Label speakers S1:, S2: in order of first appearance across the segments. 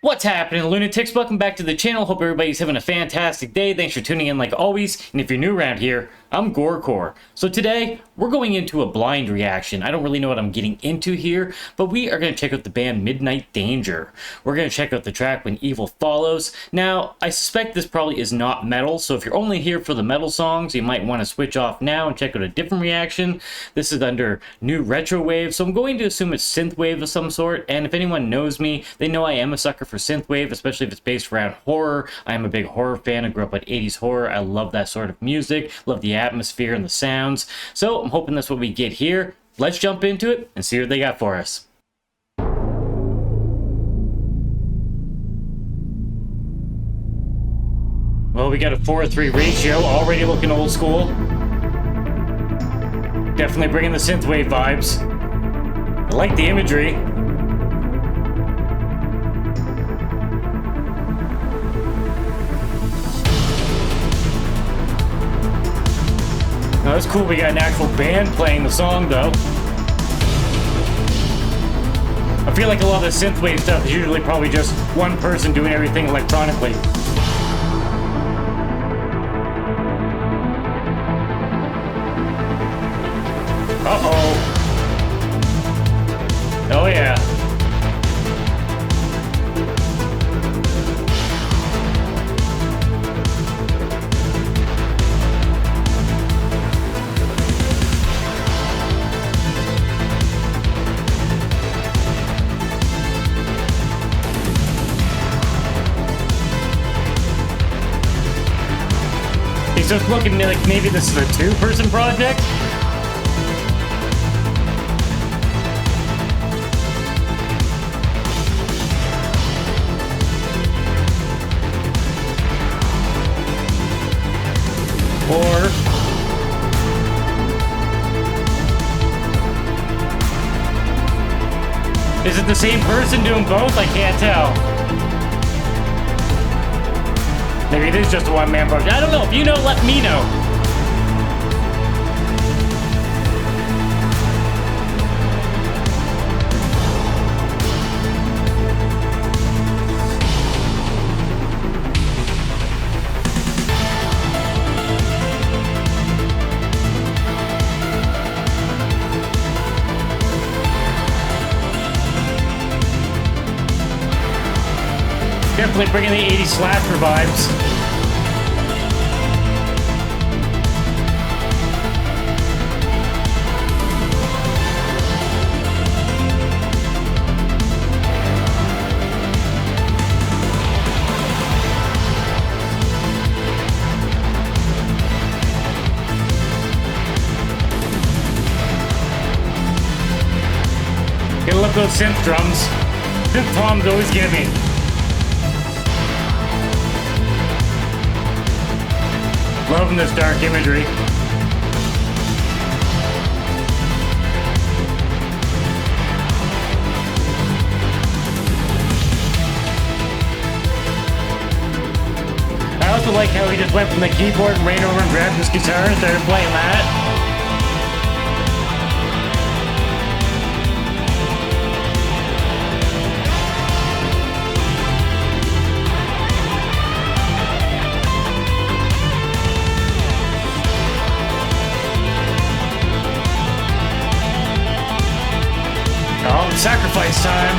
S1: What's happening, lunatics? Welcome back to the channel. Hope everybody's having a fantastic day. Thanks for tuning in like always. And if you're new around here, I'm GoreCore. So today, we're going into a blind reaction. I don't really know what I'm getting into here, but we are going to check out the band Midnight Danger. We're going to check out the track When Evil Follows. Now, I suspect this probably is not metal, so if you're only here for the metal songs, you might want to switch off now and check out a different reaction. This is under New Retro Wave, so I'm going to assume it's synthwave of some sort, and if anyone knows me, they know I am a sucker for synthwave, especially if it's based around horror. I am a big horror fan. I grew up on 80s horror. I love that sort of music, love the atmosphere and the sounds. So I'm hoping that's what we get here. Let's jump into it and see what they got for us. Well, we got a 4:3 ratio, already looking old school. Definitely bringing the synthwave vibes. I like the imagery. Oh, that's cool. We got an actual band playing the song, though. I feel like a lot of the synthwave stuff is usually probably just one person doing everything electronically. Uh-oh. Oh, yeah. So it's looking like maybe this is a two-person project? Or is it the same person doing both? I can't tell. Maybe it is just a one-man project. I don't know. If you know, let me know. Definitely bringing the 80s slasher vibes. Gotta love those synth drums. Synth toms always get me. Loving this dark imagery. I also like how he just went from the keyboard and ran over and grabbed his guitar and started playing that. Oh, sacrifice time.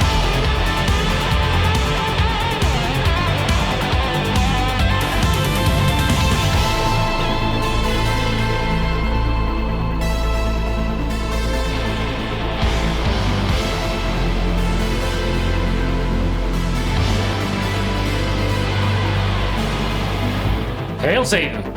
S1: Hail Satan.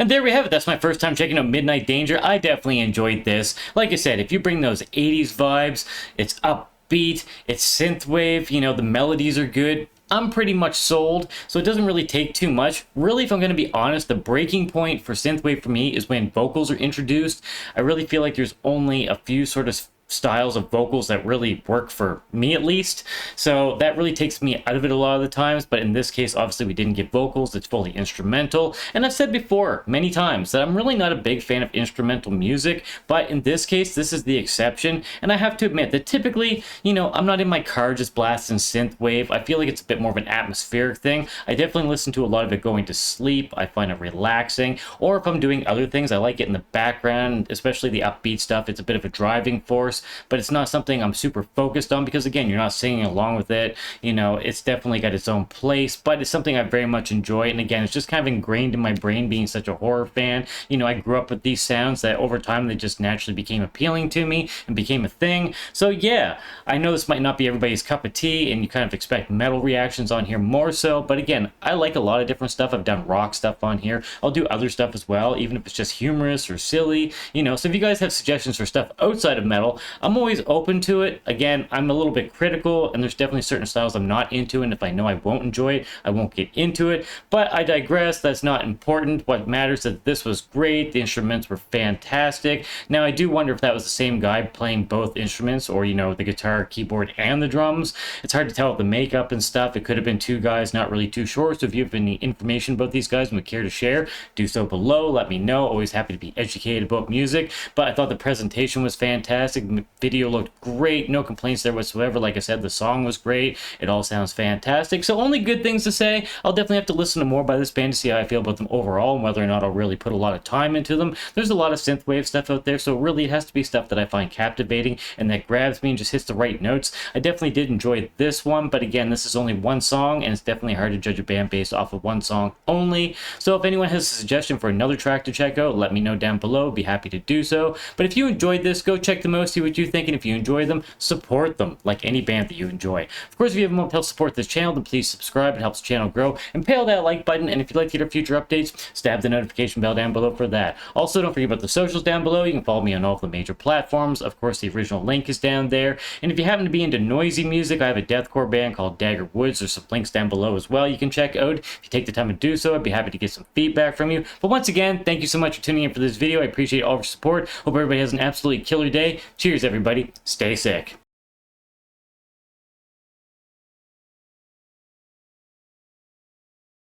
S1: And there we have it. That's my first time checking out Midnight Danger. I definitely enjoyed this. Like I said, if you bring those 80s vibes, it's upbeat, it's synthwave, you know, the melodies are good, I'm pretty much sold, so it doesn't really take too much. Really, if I'm going to be honest, the breaking point for synthwave for me is when vocals are introduced. I really feel like there's only a few sort of styles of vocals that really work for me, at least, so that really takes me out of it a lot of the times. But in this case, obviously we didn't get vocals, it's fully instrumental, and I've said before many times that I'm really not a big fan of instrumental music, but in this case this is the exception. And I have to admit that typically, you know, I'm not in my car just blasting synthwave. I feel like it's a bit more of an atmospheric thing. I definitely listen to a lot of it going to sleep. I find it relaxing, or if I'm doing other things, I like it in the background, especially the upbeat stuff. It's a bit of a driving force, but it's not something I'm super focused on because, again, you're not singing along with it. You know, it's definitely got its own place, but it's something I very much enjoy. And again, it's just kind of ingrained in my brain being such a horror fan. You know, I grew up with these sounds that over time they just naturally became appealing to me and became a thing. So yeah, I know this might not be everybody's cup of tea and you kind of expect metal reactions on here more so, but again, I like a lot of different stuff. I've done rock stuff on here. I'll do other stuff as well, even if it's just humorous or silly, you know. So if you guys have suggestions for stuff outside of metal, I'm always open to it. Again, I'm a little bit critical, and there's definitely certain styles I'm not into, and if I know I won't enjoy it, I won't get into it. But I digress. That's not important. What matters is that this was great. The instruments were fantastic. Now, I do wonder if that was the same guy playing both instruments, or, you know, the guitar, keyboard, and the drums. It's hard to tell with the makeup and stuff. It could have been two guys, not really too sure. So if you have any information about these guys and would care to share, do so below. Let me know. Always happy to be educated about music. But I thought the presentation was fantastic. The video looked great. No complaints there whatsoever. Like I said, the song was great. It all sounds fantastic. So only good things to say. I'll definitely have to listen to more by this band to see how I feel about them overall and whether or not I'll really put a lot of time into them. There's a lot of synthwave stuff out there, so really it has to be stuff that I find captivating and that grabs me and just hits the right notes. I definitely did enjoy this one, but again, this is only one song and it's definitely hard to judge a band based off of one song only. So if anyone has a suggestion for another track to check out, let me know down below. Be happy to do so. But if you enjoyed this, go check them out, see what you think, and if you enjoy them, support them like any band that you enjoy. Of course, if you have more to help support this channel, then please subscribe. It helps the channel grow, and pay that like button. And if you'd like to get our future updates, stab the notification bell down below for that. Also, don't forget about the socials down below. You can follow me on all of the major platforms. Of course, the original link is down there. And if you happen to be into noisy music, I have a deathcore band called Dagger. There's some links down below as well you can check out. If you take the time to do so, I'd be happy to get some feedback from you. But once again, thank you so much for tuning in for this video. I appreciate all of your support. Hope everybody has an absolutely killer day. Cheers, everybody. Stay sick.